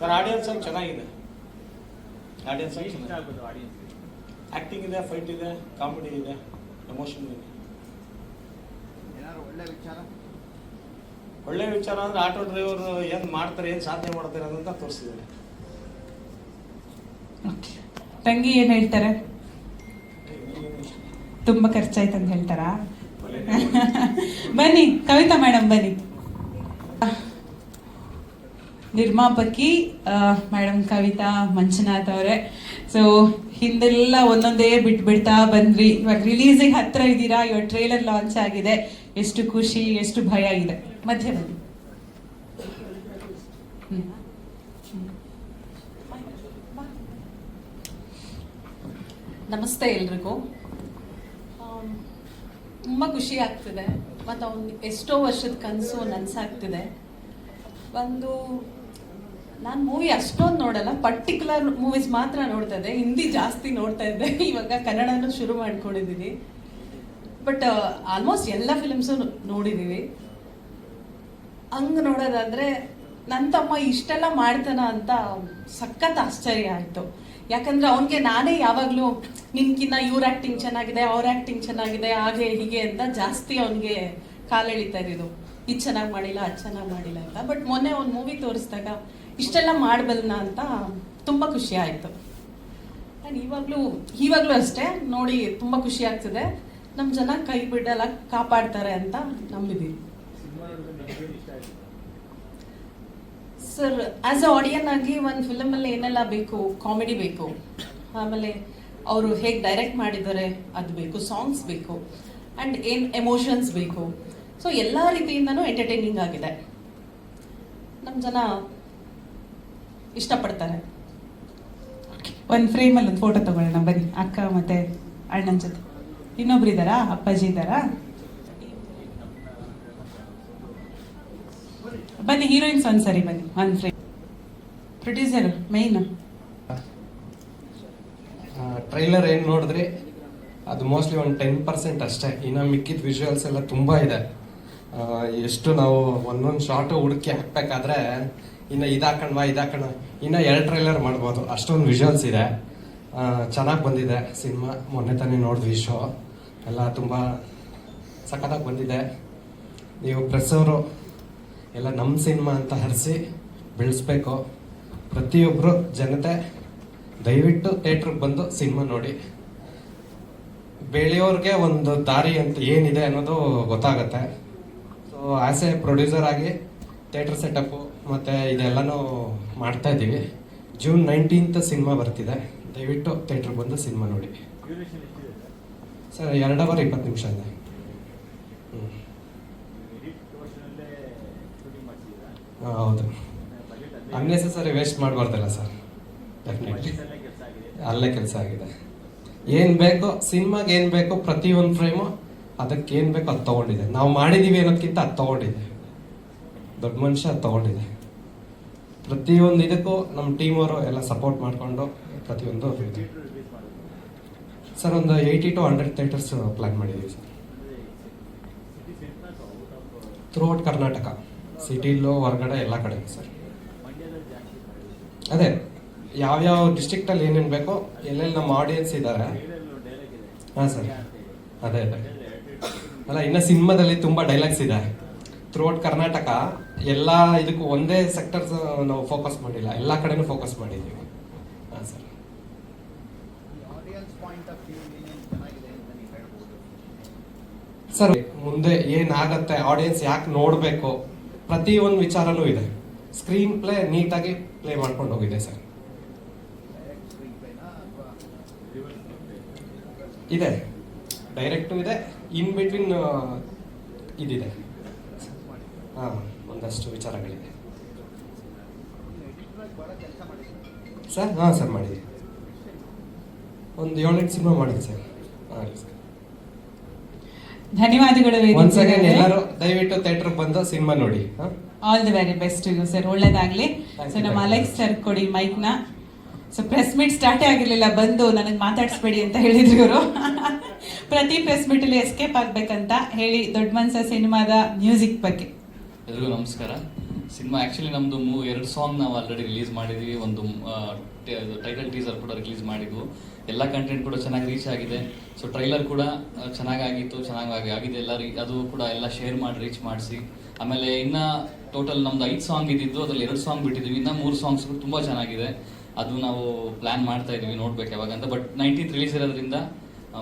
Sir audience song ಚೆನ್ನಾಗಿದೆ. Audience song acting ಇದೆ, fight ಇದೆ, ಕಾಮಿಡಿ ಇದೆ, ಎಮೋಷನ್ ಇದೆ. ಒಳ್ಳೆ ವಿಚಾರ ಅಂದ್ರೆ ಆಟೋ ಡ್ರೈವರ್ ಏನ್ ಮಾಡ್ತಾರೆ, ಏನ್ ಸಾಧನೆ ಮಾಡ್ತಾರೆ ಅಂತ ತೋರಿಸಿದ್ದಾರೆ. ತಂಗಿ ಏನ್ ಹೇಳ್ತಾರೆ? ತುಂಬಾ ಖರ್ಚಾಯ್ತಂತ ಹೇಳ್ತಾರಾ? ಬನ್ನಿ ಕವಿತಾ ಮೇಡಮ್ ಬನ್ನಿ. ನಿರ್ಮಾಪಕಿ ಮೇಡಮ್ ಕವಿತಾ ಮಂಜುನಾಥ್ ಅವರೇ. ಸೊ ಹಿಂದೆಲ್ಲ ಒಂದೊಂದೇ ಬಿಟ್ಬಿಡ್ತಾ ಬಂದ್ರಿ, ಇವಾಗ ರಿಲೀಸಿಗೆ ಹತ್ರ ಇದ್ದೀರಾ, ಇವಾಗ ಟ್ರೇಲರ್ ಲಾಂಚ್ ಆಗಿದೆ. ಎಷ್ಟು ಖುಷಿ, ಎಷ್ಟು ಭಯ ಇದೆ. ಮಧ್ಯೆ ಬನ್ನಿ. ನಮಸ್ತೆ ಎಲ್ರಿಗೂ. ತುಂಬ ಖುಷಿ ಆಗ್ತಿದೆ ಮತ್ತು ಅವ್ನು ಎಷ್ಟೋ ವರ್ಷದ ಕನಸು ನನಸಾಗ್ತಿದೆ. ನಾನು ಮೂವಿ ಅಷ್ಟೊಂದು ನೋಡಲ್ಲ, ಪರ್ಟಿಕ್ಯುಲರ್ ಮೂವೀಸ್ ಮಾತ್ರ ನೋಡ್ತಾ ಇದ್ದೆ. ಹಿಂದಿ ಜಾಸ್ತಿ ನೋಡ್ತಾ ಇದ್ದೆ, ಇವಾಗ ಕನ್ನಡನೂ ಶುರು ಮಾಡ್ಕೊಂಡಿದ್ದೀನಿ. ಬಟ್ ಆಲ್ಮೋಸ್ಟ್ ಎಲ್ಲ ಫಿಲ್ಮ್ಸು ನೋಡಿದ್ದೀವಿ. ಹಂಗೆ ನೋಡೋದಾದರೆ ನನ್ನ ತಮ್ಮ ಇಷ್ಟೆಲ್ಲ ಮಾಡ್ತಾನ ಅಂತ ಸಖತ್ ಆಶ್ಚರ್ಯ ಆಯಿತು. ಯಾಕಂದರೆ ಅವನಿಗೆ ನಾನೇ ಯಾವಾಗಲೂ ನಿನ್ಕಿನ್ನ ಇವ್ರ ಆ್ಯಕ್ಟಿಂಗ್ ಚೆನ್ನಾಗಿದೆ, ಅವ್ರ ಆ್ಯಕ್ಟಿಂಗ್ ಚೆನ್ನಾಗಿದೆ, ಹಾಗೆ ಹೀಗೆ ಅಂತ ಜಾಸ್ತಿ ಅವನಿಗೆ ಕಾಲೆಳಿತಾ ಇರೋದು. ಇದು ಚೆನ್ನಾಗಿ ಮಾಡಿಲ್ಲ, ಅದು ಚೆನ್ನಾಗಿ ಮಾಡಿಲ್ಲ ಅಂತ. ಬಟ್ ಮೊನ್ನೆ ಒಂದು ಮೂವಿ ತೋರಿಸಿದಾಗ ಇಷ್ಟೆಲ್ಲ ಮಾಡಬಲ್ನ ಅಂತ ತುಂಬ ಖುಷಿ ಆಯಿತು. ಆ್ಯಂಡ್ ಇವಾಗಲೂ ಅಷ್ಟೇ ನೋಡಿ ತುಂಬ ಖುಷಿ ಆಗ್ತಿದೆ. ನಮ್ಮ ಜನ ಕೈ ಬಿಡಲ್ಲ, ಕಾಪಾಡ್ತಾರೆ ಅಂತ ನಂಬಿದ್ದೀವಿ. ಸರ್ ಆಸ್ ಅ ಆಡಿಯನ್ ಆಗಿ ಒಂದು ಫಿಲಮಲ್ಲಿ ಏನೆಲ್ಲ ಬೇಕು, ಕಾಮಿಡಿ ಬೇಕು, ಆಮೇಲೆ ಅವರು ಹೇಗೆ ಡೈರೆಕ್ಟ್ ಮಾಡಿದ್ದಾರೆ ಅದು ಬೇಕು, ಸಾಂಗ್ಸ್ ಬೇಕು, ಆ್ಯಂಡ್ ಏನು ಎಮೋಷನ್ಸ್ ಬೇಕು. ಸೊ ಎಲ್ಲ ರೀತಿಯಿಂದನೂ ಎಂಟರ್ಟೈನಿಂಗ್ ಆಗಿದೆ. ನಮ್ಮ ಜನ ಇಷ್ಟಪಡ್ತಾರೆ. ಒಂದು ಫ್ರೇಮಲ್ಲಿ ಒಂದು ಫೋಟೋ ತಗೊಳ್ಳೋಣ ಬನ್ನಿ. ಅಕ್ಕ ಮತ್ತೆ ಅಣ್ಣನ ಜೊತೆ ಇನ್ನೊಬ್ರು ಇದ್ದಾರಾ? ಅಪ್ಪಾಜಿ ಇದ್ದಾರಾ? ಬನ್ನಿ ಹೀರೋಯಿನ್ಸ್ ಒಂದ್ಸರಿ ಬನ್ನಿ. ಒಂದು ಫ್ರೇಮ್. ಪ್ರೊಡ್ಯೂಸರ್ ಮೈನ್ ಟ್ರೈಲರ್ ಏನು ನೋಡಿದ್ರಿ ಅದು ಮೋಸ್ಟ್ಲಿ ಒಂದು 10% ಅಷ್ಟೇ. ಇನ್ನು ಮಿಕ್ಕಿದ ವಿಜುವಲ್ಸ್ ಎಲ್ಲ ತುಂಬ ಇದೆ. ಎಷ್ಟು ನಾವು ಒಂದೊಂದು ಶಾರ್ಟು ಹುಡುಕಿ ಹಾಕ್ಬೇಕಾದ್ರೆ ಇನ್ನು ಇದಾಕಣ್ವಾ ಇನ್ನು 2 ಟ್ರೈಲರ್ ಮಾಡ್ಬೋದು, ಅಷ್ಟೊಂದು ವಿಜುವಲ್ಸ್ ಇದೆ. ಚೆನ್ನಾಗಿ ಬಂದಿದೆ ಸಿನಿಮಾ. ಮೊನ್ನೆ ತಾನೇ ನೋಡಿದ್ವಿ ಶೋ ಎಲ್ಲ, ತುಂಬ ಸಖತ್ತಾಗಿ ಬಂದಿದೆ. ನೀವು ಪ್ರೆಸ್ ಅವರು ಎಲ್ಲ ನಮ್ಮ ಸಿನಿಮಾ ಅಂತ ಹರಿಸಿ ಬೆಳೆಸ್ಬೇಕು. ಪ್ರತಿಯೊಬ್ಬರು ಜನತೆ ದಯವಿಟ್ಟು ಥಿಯೇಟ್ರಿಗೆ ಬಂದು ಸಿನಿಮಾ ನೋಡಿ. ಬೆಳೆಯೋರಿಗೆ ಒಂದು ದಾರಿ ಅಂತ ಏನಿದೆ ಅನ್ನೋದು ಗೊತ್ತಾಗತ್ತೆ. ಸೊ ಆಸ್ ಎ ಪ್ರೊಡ್ಯೂಸರ್ ಆಗಿ ಥಿಯೇಟರ್ ಸೆಟಪ್ಪು ಮತ್ತು ಇದೆಲ್ಲನೂ ಮಾಡ್ತಾ ಇದ್ದೀವಿ. June 19th ಸಿನಿಮಾ ಬರ್ತಿದೆ. ದಯವಿಟ್ಟು ಥಿಯೇಟ್ರಿಗೆ ಬಂದು ಸಿನಿಮಾ ನೋಡಿ. ಸರ್ 2 ಅವರ್ 20 ನಿಮಿಷ ಇದೆ. ಹೌದು, ಅನ್ನೆಸೆಸರಿ ವೇಸ್ಟ್ ಮಾಡಬಾರ್ದಲ್ಲ ಸರ್. ಡೆಫಿನೆಟ್ಲಿ ಅಲ್ಲೇ ಕೆಲಸ ಆಗಿದೆ. ಏನು ಬೇಕೋ ಸಿನಿಮಾಗೆ, ಏನು ಬೇಕೋ ಪ್ರತಿಯೊಂದು ಫ್ರೇಮು ಅದಕ್ಕೆ ಏನು ಬೇಕೋ ಅದು ತೊಗೊಂಡಿದೆ. ನಾವು ಮಾಡಿದ್ದೀವಿ ಅನ್ನೋದಕ್ಕಿಂತ ಅದು ತೊಗೊಂಡಿದೆ. ದೊಡ್ಡ ಮನುಷ್ಯ ಅದು ತೊಗೊಂಡಿದೆ. ಪ್ರತಿಯೊಂದು ಇದಕ್ಕೂ ನಮ್ಮ ಟೀಮ್ ಅವರು ಎಲ್ಲ ಸಪೋರ್ಟ್ ಮಾಡಿಕೊಂಡು ಪ್ರತಿಯೊಂದು ಸರ್ ಒಂದು 80 to 100 ಥಿಯೇಟರ್ಸ್ ಪ್ಲ್ಯಾನ್ ಮಾಡಿದ್ದೀವಿ ಸರ್. ಥ್ರೂಔಟ್ ಕರ್ನಾಟಕ, ಸಿಟಿಲೋ ಹೊರಗಡೆ ಎಲ್ಲ ಕಡೆ ಸರ್. ಅದೇ ಯಾವ್ಯಾವ ಡಿಸ್ಟ್ರಿಕ್ಟಲ್ಲಿ ಏನೇನು ಬೇಕೋ, ಎಲ್ಲೆಲ್ಲಿ ನಮ್ಮ ಆಡಿಯನ್ಸ್ ಇದ್ದಾರೆ. ಹಾಂ ಸರ್, ಅದೇ ಅಲ್ಲ, ಇನ್ನು ಸಿನಿಮಾದಲ್ಲಿ ತುಂಬ ಡೈಲಾಗ್ಸ್ ಇದೆ. ಥ್ರೂಔಟ್ ಕರ್ನಾಟಕ ಎಲ್ಲ ಇದಕ್ಕೂ ಒಂದೇ ಸೆಕ್ಟರ್ಸ್ ನಾವು ಫೋಕಸ್ ಮಾಡಿಲ್ಲ, ಎಲ್ಲ ಕಡೆನೂ ಫೋಕಸ್ ಮಾಡಿದ್ದೀವಿ. ಹಾಂ ಸರ್. ಸರ್ ಮುಂದೆ ಏನಾಗತ್ತೆ, ಆಡಿಯನ್ಸ್ ಯಾಕೆ ನೋಡಬೇಕು, ಪ್ರತಿಯೊಂದು ವಿಚಾರನೂ ಇದೆ. ಸ್ಕ್ರೀನ್ ಪ್ಲೇ ನೀಟಾಗಿ ಪ್ಲೇ ಮಾಡ್ಕೊಂಡು ಹೋಗಿದೆ ಸರ್. ಇದೆ, ಡೈರೆಕ್ಟು ಇದೆ, ಇನ್ ಬಿಟ್ವೀನ್ ಇದಿದೆ. ಹಾಂ, ಒಂದಷ್ಟು ವಿಚಾರಗಳಿದೆ ಸರ್. ಹಾಂ ಸರ್, ಮಾಡಿದ್ವಿ. ಒಂದು 7-8 ಸಿನಿಮಾ ಮಾಡಿದ್ವಿ ಸರ್. ಹಾಂ ಸರ್, ಧನ್ಯವಾದಗಳು. ಒಂದ್ ಸೆಕೆಂಡ್, ಎಲ್ಲರೂ ದಯವಿಟ್ಟು ಥಿಯೇಟರ್ ಬಂದು ಸಿನಿಮಾ ನೋಡಿ. All the very best you sir, ಒಳ್ಳೇದಾಗ್ಲಿ. ಸೊ ನಮ್ಮ ಅಲೆಕ್ಸ್ ಸರ್ ಕೊಡಿ ಮೈಕ್ನ. ಸೊ ಪ್ರೆಸ್ ಮೀಟ್ ಸ್ಟಾರ್ಟೇ ಆಗಿರ್ಲಿಲ್ಲ, ಬಂದು ನನಗೆ ಮಾತಾಡಿಸ್ಬೇಡಿ ಅಂತ ಹೇಳಿದ್ರು ಇವರು. ಪ್ರತಿ ಪ್ರೆಸ್ ಮೀಟ್ ಅಲ್ಲಿ ಎಸ್ಕೇಪ್ ಆಗ್ಬೇಕಂತ ಹೇಳಿ ದೊಡ್ಡ ಮನ್ಸ ಸಿನಿಮಾದ ಮ್ಯೂಸಿಕ್ ಬಗ್ಗೆ. ಎಲ್ರಿಗೂ ನಮಸ್ಕಾರ. ಸಿನಿಮಾ ಆ್ಯಕ್ಚುಲಿ ನಮ್ಮದು 2 ಸಾಂಗ್ ನಾವು ಆಲ್ರೆಡಿ ರಿಲೀಸ್ ಮಾಡಿದ್ವಿ. ಒಂದು ಟೈಟಲ್ ಟೀಸರ್ ಕೂಡ ರಿಲೀಸ್ ಮಾಡಿದ್ವು. ಎಲ್ಲ ಕಂಟೆಂಟ್ ಕೂಡ ಚೆನ್ನಾಗಿ ರೀಚ್ ಆಗಿದೆ. ಸೊ ಟ್ರೈಲರ್ ಕೂಡ ಚೆನ್ನಾಗಾಗಿತ್ತು, ಚೆನ್ನಾಗಿ ಆಗಿದೆ. ಅದು ಕೂಡ ಎಲ್ಲ ಶೇರ್ ಮಾಡಿ ರೀಚ್ ಮಾಡಿಸಿ. ಆಮೇಲೆ ಇನ್ನು ಟೋಟಲ್ ನಮ್ದು 5 ಸಾಂಗ್ ಇದ್ದಿದ್ದು, ಅದ್ರಲ್ಲಿ 2 ಸಾಂಗ್ ಬಿಟ್ಟಿದ್ವಿ. ಇನ್ನು 3 ಸಾಂಗ್ಸ್ಗಳು ತುಂಬ ಚೆನ್ನಾಗಿದೆ. ಅದು ನಾವು ಪ್ಲ್ಯಾನ್ ಮಾಡ್ತಾ ಇದ್ದೀವಿ, ನೋಡ್ಬೇಕು ಯಾವಾಗಂತ. ಬಟ್ 19th ರಿಲೀಸ್ ಇರೋದ್ರಿಂದ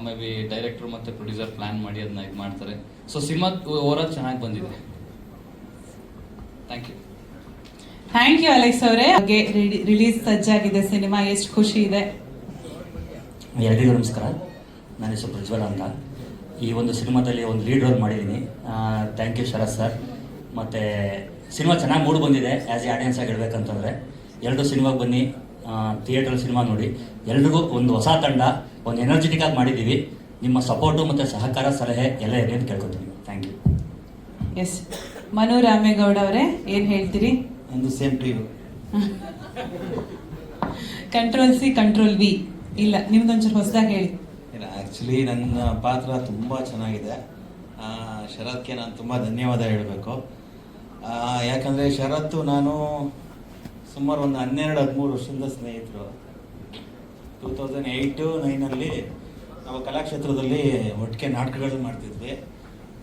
ಮೇ ಬಿ ಡೈರೆಕ್ಟ್ರು ಮತ್ತು ಪ್ರೊಡ್ಯೂಸರ್ ಪ್ಲ್ಯಾನ್ ಮಾಡಿ ಅದನ್ನ ಇದು ಮಾಡ್ತಾರೆ. ಸೊ ಸಿನಿಮಾ ಓವರಾಲ್ ಚೆನ್ನಾಗಿ ಬಂದಿದೆ. Thank you. Thank you Alex ಅವರೇ. ರಿಲೀಸ್ ಸಜ್ಜಾಗಿದೆ ಸಿನಿಮಾ, ಎಷ್ಟು ಖುಷಿ ಇದೆ? ಎಲ್ಲರಿಗೂ ನಮಸ್ಕಾರ. ನನ್ನ ಹೆಸರು ಪ್ರಜ್ವಲ ಅಂತ. ಈ ಒಂದು ಸಿನಿಮಾದಲ್ಲಿ ಒಂದು ಲೀಡ್ ರೋಲ್ ಮಾಡಿದ್ದೀನಿ. Thank you Sharath sir. ಮತ್ತು ಸಿನಿಮಾ ಚೆನ್ನಾಗಿ ಮೂಡ್ ಬಂದಿದೆ. ಆ್ಯಸ್ ಎ ಆಡಿಯನ್ಸ್ ಆಗಿ ಹೇಳ್ಬೇಕಂತಂದರೆ ಎಲ್ಲರೂ ಸಿನಿಮಾಗೆ ಬನ್ನಿ, ಥಿಯೇಟ್ರಲ್ಲಿ ಸಿನಿಮಾ ನೋಡಿ. ಎಲ್ರಿಗೂ ಒಂದು ಹೊಸ ತಂಡ, ಒಂದು ಎನರ್ಜೆಟಿಕ್ ಆಗಿ ಮಾಡಿದ್ದೀವಿ. ನಿಮ್ಮ ಸಪೋರ್ಟು ಮತ್ತು ಸಹಕಾರ, ಸಲಹೆ ಎಲ್ಲ ಇದೆ ಅಂತ ಕೇಳ್ಕೊತೀನಿ. Thank you. Yes, Manu Ramegowda ಅವರೇ ಏನು ಹೇಳ್ತೀರಿ? ಒಂದು same to you. Control C control V ಇಲ್ಲ, ನಿಮ್ದೊಂಚೂರು ಹೊಸದಾಗಿ ಹೇಳಿ. ಇಲ್ಲ, ಆ್ಯಕ್ಚುಲಿ ನನ್ನ ಪಾತ್ರ ತುಂಬ ಚೆನ್ನಾಗಿದೆ. ಶರತ್ಗೆ ನಾನು ತುಂಬ ಧನ್ಯವಾದ ಹೇಳಬೇಕು. ಯಾಕಂದರೆ ಶರತ್ತು ನಾನು ಸುಮಾರು ಒಂದು 12-13 ವರ್ಷದಿಂದ ಸ್ನೇಹಿತರು. 2008-9 ನಾವು ಕಲಾಕ್ಷೇತ್ರದಲ್ಲಿ ಒಟ್ಟಿಗೆ ನಾಟಕಗಳು ಮಾಡ್ತಿದ್ವಿ.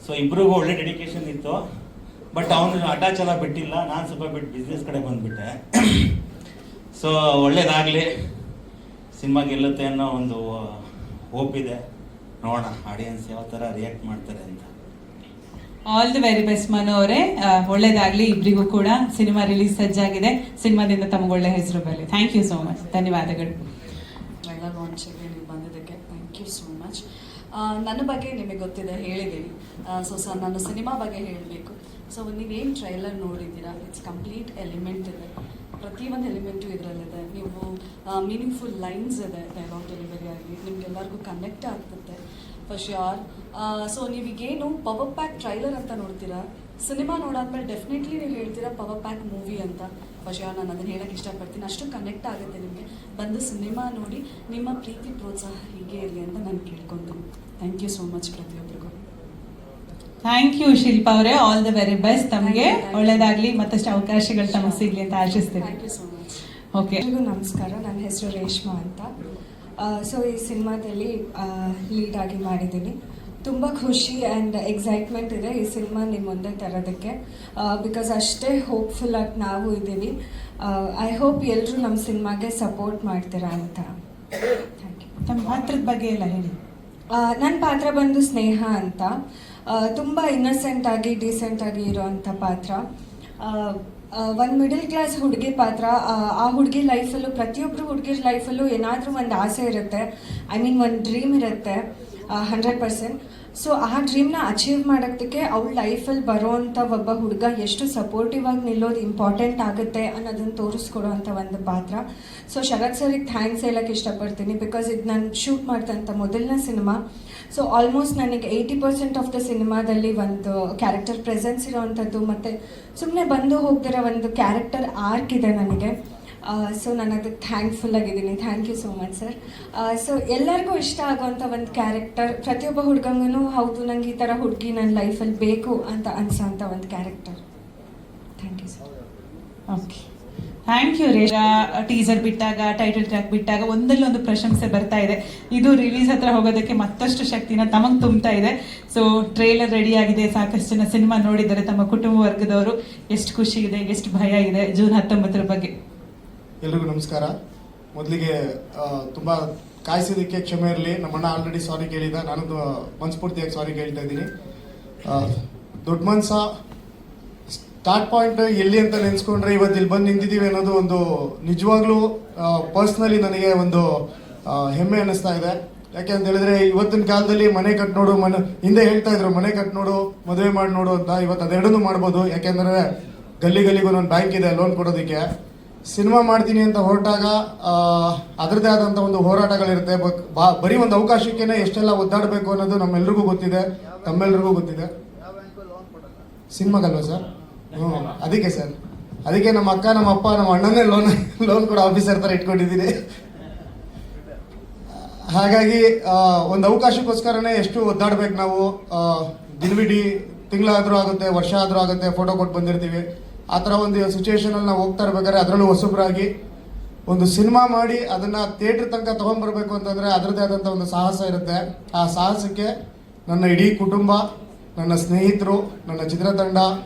ಸೊ ಇಬ್ರಿಗೂ ಒಳ್ಳೆ ಡೆಡಿಕೇಶನ್ ಇತ್ತು. ಬಟ್ ಅವನು ಅಟ್ಯಾಚ್ ಎಲ್ಲ ಬಿಟ್ಟಿಲ್ಲ. ನಾನು ಸ್ವಲ್ಪ ಬಿಟ್ಟು ಬಿಸ್ನೆಸ್ ಕಡೆ ಬಂದುಬಿಟ್ಟೆ. ಸೊ ಒಳ್ಳೇದಾಗಲಿ, ಸಿನಿಮಾ ಗೆಲ್ಲುತ್ತೆ ಅನ್ನೋ ಒಂದು ಹೋಪ್ ಇದೆ. ನೋಡೋಣ ಆಡಿಯನ್ಸ್ ಯಾವ ಥರ ರಿಯಾಕ್ಟ್ ಮಾಡ್ತಾರೆ ಅಂತ. All the very best Manu ಅವರೇ, ಒಳ್ಳೇದಾಗ್ಲಿ ಇಬ್ಬರಿಗೂ ಕೂಡ. ಸಿನಿಮಾ ರಿಲೀಸ್ ಸಜ್ಜಾಗಿದೆ. ಸಿನಿಮಾದಿಂದ ತಮಗೆ ಒಳ್ಳೆ ಹೆಸರು ಬರಲಿ. Thank you so much. ಧನ್ಯವಾದಗಳು. ಟ್ರೈಲರ್ ಲಾಂಚಿಗೆ ನೀವು ಬಂದಿದ್ದಕ್ಕೆ ಥ್ಯಾಂಕ್ ಯು ಸೋ ಮಚ್. ನನ್ನ ಬಗ್ಗೆ ನಿಮಗೆ ಗೊತ್ತಿದೆ, ಹೇಳಿದ್ದೀನಿ. ನಾನು ಸಿನಿಮಾ ಬಗ್ಗೆ ಹೇಳಬೇಕು. ಸೊ ನೀವೇನು ಟ್ರೈಲರ್ ನೋಡಿದ್ದೀರಾ, ಇಟ್ಸ್ ಕಂಪ್ಲೀಟ್ ಎಲಿಮೆಂಟ್ ಇದೆ. ಪ್ರತಿಯೊಂದು ಎಲಿಮೆಂಟು ಇದರಲ್ಲಿದೆ. ನೀವು ಮೀನಿಂಗ್ಫುಲ್ ಲೈನ್ಸ್ ಇದೆ ಡೈಲಾಗ್ ಡೆಲಿವರಿ ಆಗಿ, ನಿಮ್ಗೆಲ್ಲರಿಗೂ ಕನೆಕ್ಟ್ ಆಗ್ತದೆ ಫಾರ್ ಶ್ಯೂರ್. ಸೊ ನೀವೀಗೇನು ಪವರ್ ಪ್ಯಾಕ್ ಟ್ರೈಲರ್ ಅಂತ ನೋಡ್ತೀರಾ, ಸಿನಿಮಾ ನೋಡಾದ್ಮೇಲೆ ಡೆಫಿನೆಟ್ಲಿ ನೀವು ಹೇಳ್ತೀರಾ ಪವರ್ ಪ್ಯಾಕ್ ಮೂವಿ ಅಂತ. ಫಾರ್ ಶ್ಯೂರ್ ನಾನು ಅದನ್ನು ಹೇಳೋಕ್ಕೆ ಇಷ್ಟಪಡ್ತೀನಿ. ಅಷ್ಟು ಕನೆಕ್ಟ್ ಆಗುತ್ತೆ ನಿಮಗೆ. ಬಂದು ಸಿನಿಮಾ ನೋಡಿ, ನಿಮ್ಮ ಪ್ರೀತಿ ಪ್ರೋತ್ಸಾಹ ಹೀಗೆ ಇರಲಿ ಅಂತ ನಾನು ಕೇಳ್ಕೊತೀನಿ. ಥ್ಯಾಂಕ್ ಯು ಸೋ ಮಚ್ ಪ್ರತಿಯೊಬ್ಬರಿಗೂ. ಥ್ಯಾಂಕ್ ಯು ಶಿಲ್ಪಾ ಅವರೇ, ಆಲ್ ದ ವೆರಿ ಬೆಸ್ಟ್. ತಮಗೆ ಒಳ್ಳೇದಾಗ್ಲಿ, ಮತ್ತಷ್ಟು ಅವಕಾಶಗಳು ತಮಗೆ ಸಿಗ್ಲಿ ಅಂತ ಆಶಿಸ್ತೀನಿ. Thank you so much. Okay, ಎಲ್ರಿಗೂ ನಮಸ್ಕಾರ. ನನ್ನ ಹೆಸರು ರೇಷ್ಮಾ ಅಂತ. ಸೊ ಈ ಸಿನಿಮಾದಲ್ಲಿ ಲೀಡ್ ಆಗಿ ಮಾಡಿದ್ದೀನಿ. ತುಂಬ ಖುಷಿ ಆ್ಯಂಡ್ ಎಕ್ಸೈಟ್ಮೆಂಟ್ ಇದೆ ಈ ಸಿನಿಮಾ ನಿಮ್ಮ ಮುಂದೆ ತರೋದಕ್ಕೆ. ಬಿಕಾಸ್ ಅಷ್ಟೇ ಹೋಪ್ಫುಲ್ ಆಗಿ ನಾವು ಇದ್ದೀವಿ. ಐ ಹೋಪ್ ಎಲ್ಲರೂ ನಮ್ಮ ಸಿನಿಮಾಗೆ ಸಪೋರ್ಟ್ ಮಾಡ್ತೀರಾ ಅಂತ. Thank you. ತಮ್ಮ ಪಾತ್ರದ ಬಗ್ಗೆ ಎಲ್ಲ ಹೇಳಿ. ನನ್ನ ಪಾತ್ರ ಬಂದು ಸ್ನೇಹ ಅಂತ. ತುಂಬ ಇನ್ನಸೆಂಟ್ ಆಗಿ ಡೀಸೆಂಟ್ ಆಗಿ ಇರೋವಂಥ ಪಾತ್ರ. ಒಂದು ಮಿಡಲ್ ಕ್ಲಾಸ್ ಹುಡುಗಿ ಪಾತ್ರ. ಆ ಹುಡುಗಿ ಲೈಫಲ್ಲೂ, ಪ್ರತಿಯೊಬ್ಬರು ಹುಡುಗಿರ ಲೈಫಲ್ಲೂ ಏನಾದರೂ ಒಂದು ಆಸೆ ಇರುತ್ತೆ. ಐ ಮೀನ್ ಒಂದು ಡ್ರೀಮ್ ಇರುತ್ತೆ 100%. ಸೊ ಆ ಡ್ರೀಮ್ನ ಅಚೀವ್ ಮಾಡೋದಕ್ಕೆ ಅವಳ ಲೈಫಲ್ಲಿ ಬರೋವಂಥ ಒಬ್ಬ ಹುಡುಗ ಎಷ್ಟು ಸಪೋರ್ಟಿವ್ ಆಗಿ ನಿಲ್ಲೋದು ಇಂಪಾರ್ಟೆಂಟ್ ಆಗುತ್ತೆ ಅನ್ನೋದನ್ನು ತೋರಿಸ್ಕೊಡೋವಂಥ ಒಂದು ಪಾತ್ರ. ಸೊ ಶರತ್ ಸರಿಗೆ ಥ್ಯಾಂಕ್ಸ್ ಹೇಳೋಕ್ಕೆ ಇಷ್ಟಪಡ್ತೀನಿ. ಬಿಕಾಸ್ ಇದು ನಾನು ಶೂಟ್ ಮಾಡ್ತಂಥ ಮೊದಲನೇ ಸಿನಿಮಾ. ಸೊ ಆಲ್ಮೋಸ್ಟ್ ನನಗೆ 80% ಆಫ್ ದ ಸಿನಿಮಾದಲ್ಲಿ ಒಂದು ಕ್ಯಾರೆಕ್ಟರ್ ಪ್ರೆಸೆನ್ಸ್ ಇರೋವಂಥದ್ದು, ಮತ್ತು ಸುಮ್ಮನೆ ಬಂದು ಹೋಗ್ದಿರೋ ಒಂದು ಕ್ಯಾರೆಕ್ಟರ್ ಆರ್ಕ್ ಇದೆ ನನಗೆ. ಸೊ ನಾನು ಅದಕ್ಕೆ ಥ್ಯಾಂಕ್ಫುಲ್ ಆಗಿದ್ದೀನಿ. Thank you so much sir. So ಎಲ್ಲರಿಗೂ ಇಷ್ಟ ಆಗುವಂಥ ಒಂದು ಕ್ಯಾರೆಕ್ಟರ್, ಪ್ರತಿಯೊಬ್ಬ ಹುಡುಗಂಗೂ ಹೌದು ನಂಗೆ ಈ ಥರ ಹುಡುಗಿ ನನ್ನ ಲೈಫಲ್ಲಿ ಬೇಕು ಅಂತ ಅನ್ಸೋಂಥ ಒಂದು character. Thank you sir. Okay, thank you Resha. Teaser ಬಿಟ್ಟಾಗ, ಟೈಟಲ್ ಟ್ರ್ಯಾಕ್ ಬಿಟ್ಟಾಗ ಒಂದಲ್ಲೊಂದು ಪ್ರಶಂಸೆ ಬರ್ತಾ ಇದೆ. ಇದು ರಿಲೀಸ್ ಹತ್ರ ಹೋಗೋದಕ್ಕೆ ಮತ್ತಷ್ಟು ಶಕ್ತಿನ ತಮಗೆ ತುಂಬ್ತಾ ಇದೆ. ಸೊ ಟ್ರೇಲರ್ ರೆಡಿ ಆಗಿದೆ, ಸಾಕಷ್ಟು ಜನ ಸಿನಿಮಾ ನೋಡಿದ್ದಾರೆ ತಮ್ಮ ಕುಟುಂಬ ವರ್ಗದವರು. ಎಷ್ಟು ಖುಷಿ ಇದೆ, ಎಷ್ಟು ಭಯ ಇದೆ ಜೂನ್ 19 ಬಗ್ಗೆ. ಎಲ್ರಿಗೂ ನಮಸ್ಕಾರ. ಮೊದಲಿಗೆ ತುಂಬ ಕಾಯಿಸೋದಕ್ಕೆ ಕ್ಷಮೆ ಇರಲಿ. ನಮ್ಮಣ್ಣ ಆಲ್ರೆಡಿ ಸಾರಿ ಕೇಳಿದ, ನಾನು ಮನಸ್ಫೂರ್ತಿಯಾಗಿ ಸಾರಿ ಕೇಳ್ತಾ ಇದ್ದೀನಿ. ದೊಡ್ಡ ಮನ್ಸ ಸ್ಟಾರ್ಟ್ ಪಾಯಿಂಟ್ ಎಲ್ಲಿ ಅಂತ ನೆನೆಸ್ಕೊಂಡ್ರೆ ಇವತ್ತು ಇಲ್ಲಿ ಬಂದು ನಿಂತಿದ್ದೀವಿ ಅನ್ನೋದು ಒಂದು ನಿಜವಾಗ್ಲೂ ಪರ್ಸ್ನಲಿ ನನಗೆ ಒಂದು ಹೆಮ್ಮೆ ಅನ್ನಿಸ್ತಾ ಇದೆ. ಯಾಕೆ ಅಂತ ಹೇಳಿದ್ರೆ ಇವತ್ತಿನ ಕಾಲದಲ್ಲಿ ಮನೆ ಕಟ್ ನೋಡು, ಹಿಂದೆ ಹೇಳ್ತಾ ಇದ್ರು ಮನೆ ಕಟ್ ನೋಡು, ಮದುವೆ ಮಾಡಿ ನೋಡು ಅಂತ. ಇವತ್ತು ಅದೆರಡನ್ನೂ ಮಾಡ್ಬೋದು. ಯಾಕೆಂದರೆ ಗಲ್ಲಿಗೂ ಒಂದು ಬ್ಯಾಂಕ್ ಇದೆ ಲೋನ್ ಕೊಡೋದಕ್ಕೆ. ಸಿನಿಮಾ ಮಾಡ್ತೀನಿ ಅಂತ ಹೊರಟಾಗ ಅದರದ್ದೇ ಆದಂಥ ಒಂದು ಹೋರಾಟಗಳಿರುತ್ತೆ. ಬರೀ ಒಂದು ಅವಕಾಶಕ್ಕೇನೆ ಎಷ್ಟೆಲ್ಲ ಒದ್ದಾಡಬೇಕು ಅನ್ನೋದು ನಮ್ಮೆಲ್ರಿಗೂ ಗೊತ್ತಿದೆ, ತಮ್ಮೆಲ್ರಿಗೂ ಗೊತ್ತಿದೆ. ಸಿನಿಮಾಗಲ್ವ ಸರ್? ಅದಕ್ಕೆ ಸರ್, ಅದಕ್ಕೆ ನಮ್ಮ ಅಕ್ಕ, ನಮ್ಮ ಅಪ್ಪ, ನಮ್ಮ ಅಣ್ಣನೇ ಲೋನ್ ಕೊಡೋ ಆಫೀಸರ್ ಥರ ಇಟ್ಕೊಂಡಿದ್ದೀನಿ. ಹಾಗಾಗಿ ಒಂದು ಅವಕಾಶಕ್ಕೋಸ್ಕರನೇ ಎಷ್ಟು ಒದ್ದಾಡ್ಬೇಕು ನಾವು. ದಿನವಿಡೀ ತಿಂಗಳಾದರೂ ಆಗುತ್ತೆ, ವರ್ಷ ಆದರೂ ಆಗುತ್ತೆ, ಫೋಟೋ ಕೊಟ್ಟು ಬಂದಿರ್ತೀವಿ. ಆ ಥರ ಒಂದು ಸಿಚುವೇಶನಲ್ಲಿ ನಾವು ಹೋಗ್ತಾ ಇರ್ಬೇಕಾದ್ರೆ ಅದರಲ್ಲೂ ಹೊಸಬ್ರಾಗಿ ಒಂದು ಸಿನಿಮಾ ಮಾಡಿ ಅದನ್ನ ಥಿಯೇಟರ್ ತನಕ ತಗೊಂಡ್ಬರ್ಬೇಕು ಅಂತಂದ್ರೆ ಅದರದ್ದೇ ಆದಂಥ ಒಂದು ಸಾಹಸ ಇರುತ್ತೆ. ಆ ಸಾಹಸಕ್ಕೆ ನನ್ನ ಇಡೀ ಕುಟುಂಬ, ನನ್ನ ಸ್ನೇಹಿತರು, ನನ್ನ ಚಿತ್ರತಂಡ,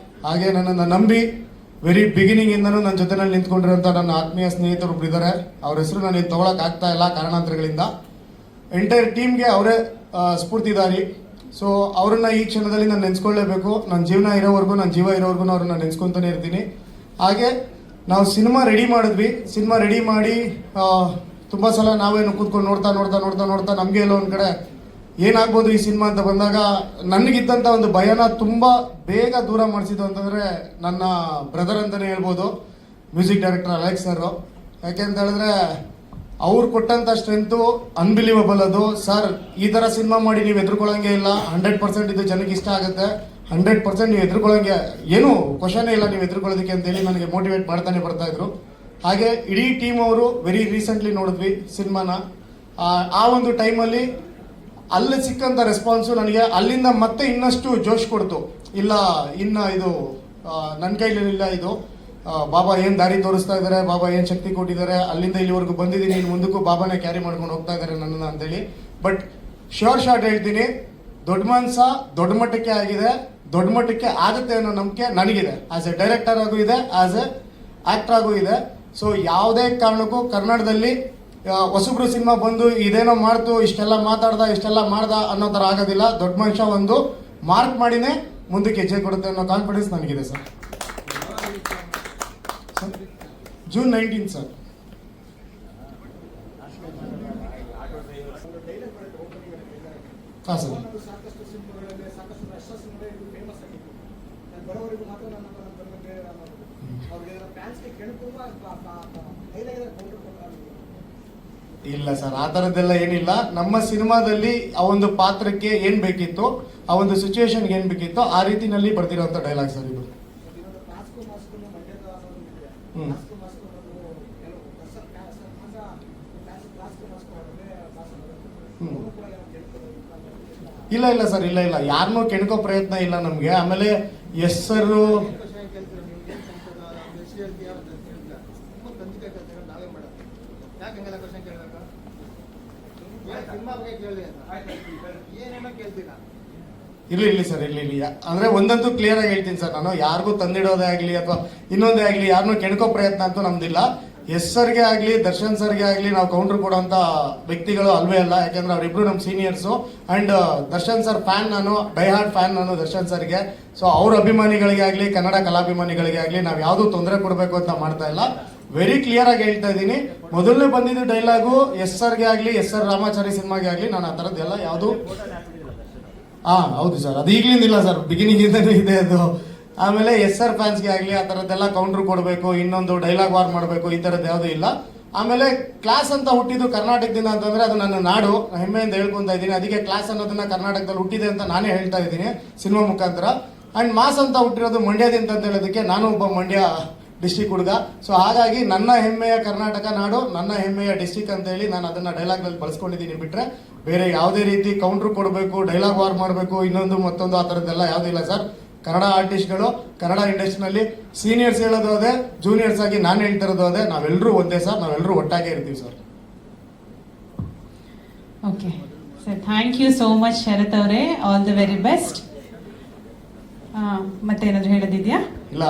ಹಾಗೆ ನನ್ನನ್ನು ನಂಬಿ ವೆರಿ ಬಿಗಿನಿಂಗ್ ಇಂದನೂ ನನ್ನ ಜೊತೆನಲ್ಲಿ ನಿಂತ್ಕೊಂಡಿರೋಂಥ ನನ್ನ ಆತ್ಮೀಯ ಸ್ನೇಹಿತರು ಒಬ್ರು ಇದ್ದಾರೆ. ಅವ್ರ ಹೆಸರು ನಾನು ಇಲ್ಲಿ ತೊಗೊಳಕ್ ಆಗ್ತಾ ಇಲ್ಲ ಕಾರಣಾಂತರಗಳಿಂದ. ಎಂಟೈರ್ ಟೀಮ್ಗೆ ಅವರೇ ಸ್ಫೂರ್ತಿದಾರಿ. ಸೊ ಅವ್ರನ್ನ ಈ ಕ್ಷಣದಲ್ಲಿ ನಾನು ನೆನೆಸ್ಕೊಳ್ಳೇಬೇಕು. ನನ್ನ ಜೀವನ ಇರೋವರೆಗೂ, ನನ್ನ ಜೀವ ಇರೋವರೆಗೂ ಅವ್ರನ್ನ ನೆನೆಸ್ಕೊಂತಾನೆ ಇರ್ತೀನಿ. ಹಾಗೆ ನಾವು ಸಿನಿಮಾ ರೆಡಿ ಮಾಡಿದ್ವಿ. ಸಿನಿಮಾ ರೆಡಿ ಮಾಡಿ ತುಂಬ ಸಲ ನಾವೇನು ಕೂತ್ಕೊಂಡು ನೋಡ್ತಾ ನಮಗೆ ಎಲ್ಲೋ ಒಂದು ಕಡೆ ಏನಾಗ್ಬೋದು ಈ ಸಿನಿಮಾ ಅಂತ ಬಂದಾಗ ನನಗಿದ್ದಂಥ ಒಂದು ಭಯನ ತುಂಬ ಬೇಗ ದೂರ ಮಾಡಿಸಿದ್ದು ಅಂತಂದರೆ ನನ್ನ ಬ್ರದರ್ ಅಂತಲೇ ಹೇಳ್ಬೋದು, ಮ್ಯೂಸಿಕ್ ಡೈರೆಕ್ಟರ್ ಅಲೆಕ್ಸ್ ಸರ್. ಯಾಕೆಂತ ಹೇಳಿದ್ರೆ ಅವ್ರು ಕೊಟ್ಟಂಥ ಸ್ಟ್ರೆಂತು ಅನ್ಬಿಲೀವಬಲ್. ಅದು ಸರ್ ಈ ಥರ ಸಿನಿಮಾ ಮಾಡಿ ನೀವು ಎದುರ್ಕೊಳ್ಳೋಂಗೆ ಇಲ್ಲ, 100% ಇದು ಜನಕ್ಕೆ ಇಷ್ಟ ಆಗುತ್ತೆ, 100% ನೀವು ಎದುರ್ಕೊಳ್ಳೋಂಗೆ ಏನು ಕ್ವಶನೇ ಇಲ್ಲ ನೀವು ಎದುರ್ಕೊಳ್ಳೋದಕ್ಕೆ ಅಂತೇಳಿ ನನಗೆ ಮೋಟಿವೇಟ್ ಮಾಡ್ತಾನೆ ಬರ್ತಾ ಇದ್ರು. ಹಾಗೆ ಇಡೀ ಟೀಮ್ ಅವರು ವೆರಿ ರೀಸೆಂಟ್ಲಿ ನೋಡಿದ್ವಿ ಸಿನಿಮಾನ. ಆ ಒಂದು ಟೈಮಲ್ಲಿ ಅಲ್ಲಿ ಸಿಕ್ಕಂಥ ರೆಸ್ಪಾನ್ಸು ನನಗೆ ಅಲ್ಲಿಂದ ಮತ್ತೆ ಇನ್ನಷ್ಟು ಜೋಶ್ ಕೊಡ್ತು. ಇಲ್ಲ ಇನ್ನು ಇದು ನನ್ನ ಕೈಲಿಲ್ಲ, ಇದು ಬಾಬಾ ಏನು ದಾರಿ ತೋರಿಸ್ತಾ ಇದ್ದಾರೆ, ಬಾಬಾ ಏನು ಶಕ್ತಿ ಕೊಟ್ಟಿದ್ದಾರೆ, ಅಲ್ಲಿಂದ ಇಲ್ಲಿವರೆಗೂ ಬಂದಿದ್ದೀನಿ, ಇನ್ನು ಮುಂದಕ್ಕೂ ಬಾಬಾನೇ ಕ್ಯಾರಿ ಮಾಡ್ಕೊಂಡು ಹೋಗ್ತಾ ಇದ್ದಾರೆ ನನ್ನನ್ನು ಅಂತೇಳಿ. ಬಟ್ ಶ್ಯೂರ್ ಶಾರ್ಟ್ ಹೇಳ್ತೀನಿ, ದೊಡ್ಡ ಮನ್ಸ ದೊಡ್ಡ ಮಟ್ಟಕ್ಕೆ ಆಗಿದೆ, ದೊಡ್ಡ ಮಟ್ಟಕ್ಕೆ ಆಗುತ್ತೆ ಅನ್ನೋ ನಂಬಿಕೆ ನನಗಿದೆ. ಆಸ್ ಎ ಡೈರೆಕ್ಟರ್ ಆಗೂ ಇದೆ, ಆಸ್ ಎ ಆಕ್ಟರ್ ಆಗೂ ಇದೆ. ಸೊ ಯಾವುದೇ ಕಾರಣಕ್ಕೂ ಕನ್ನಡದಲ್ಲಿ ಹೊಸಬ್ರು ಸಿನಿಮಾ ಬಂದು ಇದೇನೋ ಮಾಡ್ತು, ಇಷ್ಟೆಲ್ಲ ಇಷ್ಟೆಲ್ಲ ಮಾಡ್ದ ಅನ್ನೋ ಥರ ಆಗೋದಿಲ್ಲ. ದೊಡ್ಡ ಮನುಷ್ಯ ಒಂದು ಮಾರ್ಕ್ ಮಾಡಿನೇ ಮುಂದಕ್ಕೆ ಹೆಜ್ಜೆ ಕೊಡುತ್ತೆ ಅನ್ನೋ ಕಾನ್ಫಿಡೆನ್ಸ್ ನನಗಿದೆ ಸರ್. June 19 sir. ಹಾಂ ಸರ್. ಇಲ್ಲ ಸರ್, ಆ ಥರದ್ದೆಲ್ಲ ಏನಿಲ್ಲ. ನಮ್ಮ ಸಿನಿಮಾದಲ್ಲಿ ಆ ಒಂದು ಪಾತ್ರಕ್ಕೆ ಏನು ಬೇಕಿತ್ತು, ಆ ಒಂದು ಸಿಚುವೇಶನ್ಗೆ ಏನು ಬೇಕಿತ್ತು, ಆ ರೀತಿನಲ್ಲಿ ಬರ್ತಿರೋಂಥ ಡೈಲಾಗ್ ಸರ್ ಇದು. ಇಲ್ಲ ಸರ್, ಇಲ್ಲ ಯಾರನ್ನೂ ಕೆಣಕೋ ಪ್ರಯತ್ನ ಇಲ್ಲ ನಮಗೆ. ಆಮೇಲೆ ಎಸ್ ಸರ್ ಇರ್ಲಿ ಸರ್, ಇರ್ಲಿ. ಅಂದ್ರೆ ಒಂದಂತೂ ಕ್ಲಿಯರ್ ಆಗಿ ಹೇಳ್ತೀನಿ ಸರ್, ನಾನು ಯಾರಿಗೂ ತಂದಿಡೋದೇ ಆಗ್ಲಿ ಅಥವಾ ಇನ್ನೊಂದೇ ಆಗ್ಲಿ ಯಾರನ್ನೂ ಕೆಣಕೋ ಪ್ರಯತ್ನ ಅಂತೂ ನಮ್ದಿಲ್ಲ. ಎಸ್ ಸರ್ಗೆ ಆಗ್ಲಿ ದರ್ಶನ್ ಸರ್ಗೆ ಆಗ್ಲಿ ನಾವು ಕೌಂಟರ್ ಕೊಡುವಂತ ವ್ಯಕ್ತಿಗಳು ಅಲ್ವೇ ಅಲ್ಲ. ಯಾಕಂದ್ರೆ ಅವರಿಬ್ರು ನಮ್ಮ seniors and Darshan sir fan, ನಾನು ಡೈ ಹಾರ್ಟ್ ಫ್ಯಾನ್ ನಾನು ದರ್ಶನ್ ಸರ್ಗೆ. ಸೊ ಅವ್ರ ಅಭಿಮಾನಿಗಳಿಗೆ ಆಗ್ಲಿ ಕನ್ನಡ ಕಲಾಭಿಮಾನಿಗಳಿಗೆ ಆಗ್ಲಿ ನಾವು ಯಾವ್ದು ತೊಂದರೆ ಕೊಡಬೇಕು ಅಂತ ಮಾಡ್ತಾ ಇಲ್ಲ. ವೆರಿ ಕ್ಲಿಯರ್ ಆಗಿ ಹೇಳ್ತಾ ಇದ್ದೀನಿ. ಮೊದಲನೇ ಬಂದಿದ್ದು ಡೈಲಾಗು ಎಸ್ ಸರ್ಗೆ ಆಗ್ಲಿ, ಎಸ್ ಆರ್ ರಾಮಾಚಾರಿ ಸಿನಿಮಾಗೆ ಆಗ್ಲಿ ನಾನು ಆ ಥರದ್ದೆಲ್ಲ ಯಾವುದು ಹೌದು ಸರ್, ಅದು ಈಗಲಿಂದ ಇಲ್ಲ ಸರ್, ಬಿಗಿನಿಂಗ್ ಇಂದನೂ ಇದೆ ಅದು. ಆಮೇಲೆ ಎಸ್ ಆರ್ ಫ್ಯಾನ್ಸ್ಗೆ ಆಗಲಿ ಆ ಥರದ್ದೆಲ್ಲ ಕೌಂಟ್ರ್ ಕೊಡಬೇಕು, ಇನ್ನೊಂದು ಡೈಲಾಗ್ ವಾರ್ ಮಾಡಬೇಕು, ಈ ಥರದ್ದು ಯಾವುದೂ ಇಲ್ಲ. ಆಮೇಲೆ ಕ್ಲಾಸ್ ಅಂತ ಹುಟ್ಟಿದ್ದು ಕರ್ನಾಟಕದಿಂದ ಅಂತಂದ್ರೆ ಅದು ನನ್ನ ನಾಡು, ಹೆಮ್ಮೆಯಿಂದ ಹೇಳ್ಕೊಂತ ಇದ್ದೀನಿ. ಅದಕ್ಕೆ ಕ್ಲಾಸ್ ಅನ್ನೋದನ್ನ ಕರ್ನಾಟಕದಲ್ಲಿ ಹುಟ್ಟಿದೆ ಅಂತ ನಾನೇ ಹೇಳ್ತಾ ಇದ್ದೀನಿ ಸಿನಿಮಾ ಮುಖಾಂತರ. ಅಂಡ್ ಮಾಸ್ ಅಂತ ಹುಟ್ಟಿರೋದು ಮಂಡ್ಯದಿಂದ ಅಂತ ಹೇಳೋದಕ್ಕೆ ನಾನು ಒಬ್ಬ ಮಂಡ್ಯ ಡಿಸ್ಟಿಕ್ ಹುಡುಗ. ಸೊ ಹಾಗಾಗಿ ನನ್ನ ಹೆಮ್ಮೆಯ ಕರ್ನಾಟಕ ನಾಡು, ನನ್ನ ಹೆಮ್ಮೆಯ ಡಿಸ್ಟಿಕ್ ಅಂತ ಹೇಳಿ ನಾನು ಅದನ್ನ ಡೈಲಾಗ್ನಲ್ಲಿ ಬಳಸ್ಕೊಂಡಿದ್ದೀನಿ. ಬಿಟ್ರೆ ಬೇರೆ ಯಾವುದೇ ರೀತಿ ಕೌಂಟ್ರ್ ಕೊಡಬೇಕು, ಡೈಲಾಗ್ ವಾರ್ ಮಾಡಬೇಕು, ಇನ್ನೊಂದು ಮತ್ತೊಂದು ಆ ಥರದ್ದೆಲ್ಲ ಯಾವುದೂ ಇಲ್ಲ ಸರ್. ಕನ್ನಡ ಆರ್ಟಿಸ್ಟ್ಗಳು ಕನ್ನಡ ಇಂಡಸ್ಟ್ರಿನಲ್ಲಿ ಸೀನಿಯರ್ಸ್ ಹೇಳೋದು ಅದೇ, ಜೂನಿಯರ್ಸ್ ಆಗಿ ನಾನು ಹೇಳ್ತಿರೋದು ಅದೇ. ನಾವೆಲ್ಲರೂ ಒಂದೇ ಸರ್, ನಾವೆಲ್ಲರೂ ಒಟ್ಟಾಗೆ ಇರ್ತೀವಿ sir. Okay sir, thank you so much Sharath ಅವರೇ, ಆಲ್ ದ ವೆರಿ ಬೆಸ್ಟ್. ಮತ್ತೆ ಏನಾದರೂ ಹೇಳೋದಿದೆಯಾ? ಇಲ್ಲ,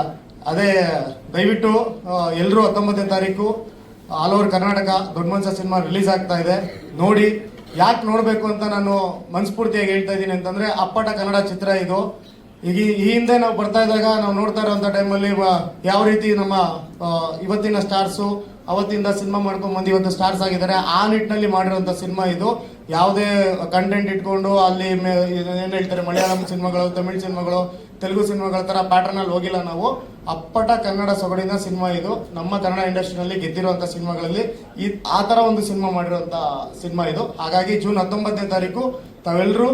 ಅದೇ ದಯವಿಟ್ಟು ಎಲ್ಲರೂ 19ನೇ ತಾರೀಕು ಆಲ್ ಓವರ್ ಕರ್ನಾಟಕ ದೊಡ್ಡ ಮನ್ಸ ಸಿನಿಮಾ ರಿಲೀಸ್ ಆಗ್ತಾ ಇದೆ, ನೋಡಿ. ಯಾಕೆ ನೋಡಬೇಕು ಅಂತ ನಾನು ಮನಸ್ಫೂರ್ತಿಯಾಗಿ ಹೇಳ್ತಾ ಇದ್ದೀನಿ ಅಂತಂದ್ರೆ ಅಪ್ಪಟ ಕನ್ನಡ ಚಿತ್ರ ಇದು. ಈಗ ಈ ಹಿಂದೆ ನಾವು ಬರ್ತಾ ಇದ್ದಾಗ ನಾವು ನೋಡ್ತಾ ಇರೋಂಥ ಟೈಮಲ್ಲಿ ಯಾವ ರೀತಿ ನಮ್ಮ ಇವತ್ತಿನ ಸ್ಟಾರ್ಸು ಅವತ್ತಿಂದ ಸಿನಿಮಾ ಮಾಡ್ಕೊಂಡು ಬಂದು ಇವತ್ತು ಸ್ಟಾರ್ಸ್ ಆಗಿದ್ದಾರೆ, ಆ ನಿಟ್ಟಿನಲ್ಲಿ ಮಾಡಿರೋಂಥ ಸಿನಿಮಾ ಇದು. ಯಾವುದೇ ಕಂಟೆಂಟ್ ಇಟ್ಕೊಂಡು ಅಲ್ಲಿ ಏನು ಹೇಳ್ತಾರೆ ಮಲಯಾಳಂ ಸಿನಿಮಾಗಳು, ತಮಿಳ್ ಸಿನಿಮಾಗಳು, ತೆಲುಗು ಸಿನಿಮಾಗಳ ಥರ ಪ್ಯಾಟರ್ನಲ್ಲಿ ಹೋಗಿಲ್ಲ ನಾವು. ಅಪ್ಪಟ ಕನ್ನಡ ಸೊಗಡಿನ ಸಿನಿಮಾ ಇದು. ನಮ್ಮ ಕನ್ನಡ ಇಂಡಸ್ಟ್ರಿನಲ್ಲಿ ಗೆದ್ದಿರುವಂಥ ಸಿನಿಮಾಗಳಲ್ಲಿ ಆ ಥರ ಒಂದು ಸಿನಿಮಾ ಮಾಡಿರುವಂಥ ಸಿನಿಮಾ ಇದು. ಹಾಗಾಗಿ ಜೂನ್ 19ನೇ ತಾರೀಕು ತಾವೆಲ್ಲರೂ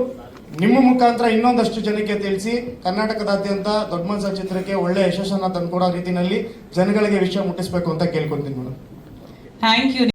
ನಿಮ್ಮ ಮುಖಾಂತರ ಇನ್ನೊಂದಷ್ಟು ಜನಕ್ಕೆ ತಿಳಿಸಿ ಕರ್ನಾಟಕದಾದ್ಯಂತ ದೊಡ್ಡ ಮನ್ಸ ಚಿತ್ರಕ್ಕೆ ಒಳ್ಳೆ ಯಶಸ್ಸನ್ನು ತಂದುಕೊಡೋ ರೀತಿಯಲ್ಲಿ ಜನಗಳಿಗೆ ವಿಷಯ ಮುಟ್ಟಿಸಬೇಕು ಅಂತ ಕೇಳ್ಕೊತೀನಿ ಮೇಡಮ್. Thank you.